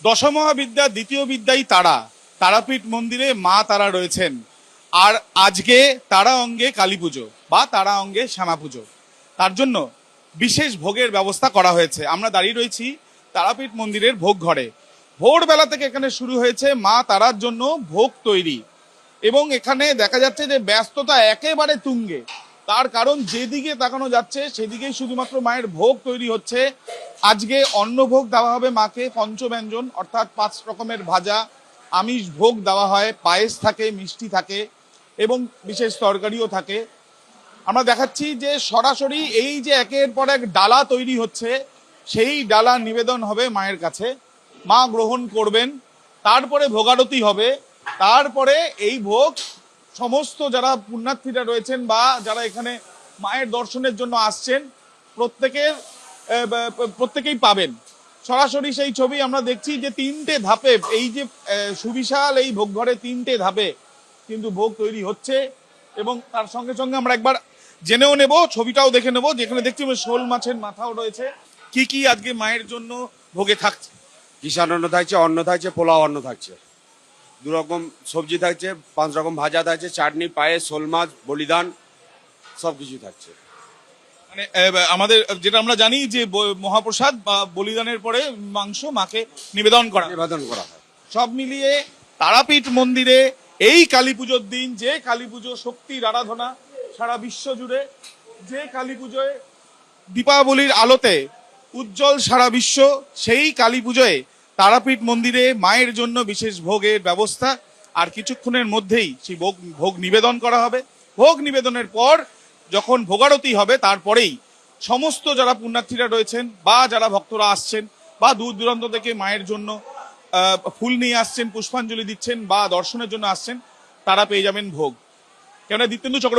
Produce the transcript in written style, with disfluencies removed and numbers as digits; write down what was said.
দশমহাবিদ্যা দ্বিতীয় বিদ্যাই তারা। তারাপীঠ মন্দিরে মা তারা রয়েছেন। আর আজকে তারা অঙ্গে কালী পুজো বা তারা অঙ্গে শ্যামা পুজো, তার জন্য বিশেষ ভোগের ব্যবস্থা করা হয়েছে। আমরা দাঁড়িয়ে রয়েছি তারাপীঠ মন্দিরের ভোগ ঘরে। ভোরবেলা থেকে এখানে শুরু হয়েছে মা তারার জন্য ভোগ তৈরি, এবং এখানে দেখা যাচ্ছে যে ব্যস্ততা একেবারে তুঙ্গে। তার কারণ যেদিকে তাকানো যাচ্ছে সেদিকেই শুধুমাত্র মায়ের ভোগ তৈরি হচ্ছে। আজকে অন্নভোগ দেওয়া হবে মাকে, পঞ্চব্যঞ্জন অর্থাৎ 5 রকমের ভাজা, আমিষ ভোগ দেওয়া হয়, পায়েস থাকে, মিষ্টি থাকে এবং বিশেষ তরকারিও থাকে। আমরা দেখাচ্ছি যে সরাসরি এই যে একের পর এক ডালা তৈরি হচ্ছে, সেই ডালা নিবেদন হবে মায়ের কাছে, মা গ্রহণ করবেন, তারপরে ভোগারতি হবে, তারপরে এই ভোগ সমস্ত যারা পুণ্যার্থীরা রয়েছেন বা যারা এখানে মায়ের দর্শনের জন্য আসছেন প্রত্যেকেই পাবেন। সরাসরি সেই ছবি আমরা দেখছি যে 3টে ধাপে এই যে সুবিশাল এই ভোগ ঘরে 3টে ধাপে কিন্তু ভোগ তৈরি হচ্ছে। এবং তার সঙ্গে সঙ্গে আমরা একবার জেনেও নেব, ছবিটাও দেখে নেব, যেখানে দেখছি শোল মাছের মাথাও রয়েছে। কি কি আজকে মায়ের জন্য ভোগে থাকছে? কিষান অন্ন থাকছে, অন্ন থাকছে, পোলাও অন্ন থাকছে, 2 রকম সবজি থাকছে, 5 রকম ভাজা থাকছে, চাটনি, পায়েস, শোল মাছ, বলিদান সবকিছু থাকছে। মানে আমাদের যেটা আমরা জানি যে মহাপ্রসাদ বা বলিদানের পরে মাংস মাকে নিবেদন করা হয়। সব মিলিয়ে তারাপীঠ মন্দিরে এই কালী পুজোর দিন, যে কালী পুজো শক্তির আরাধনা সারা বিশ্ব জুড়ে, যে কালী পুজোয় দীপাবলির আলোতে উজ্জ্বল সারা বিশ্ব, সেই কালী পুজোয় তারাপীঠ মন্দিরে মায়ের জন্য বিশেষ ভোগের ব্যবস্থা। আর কিছুক্ষণের মধ্যেই সেই ভোগ নিবেদন করা হবে। ভোগ নিবেদনের পর যখন ভোগারতি হবে, তারপরেই সমস্ত যারা পুণ্যার্থীরা রয়েছেন বা যারা ভক্তরা আসছেন বা দূর দূরান্ত থেকে মায়ের জন্য ফুল নিয়ে আসছেন, পুষ্পাঞ্জলি দিচ্ছেন বা দর্শনের জন্য আসছেন, তারা পেয়ে যাবেন ভোগ। কেননা দিত্যেন্দু চক্র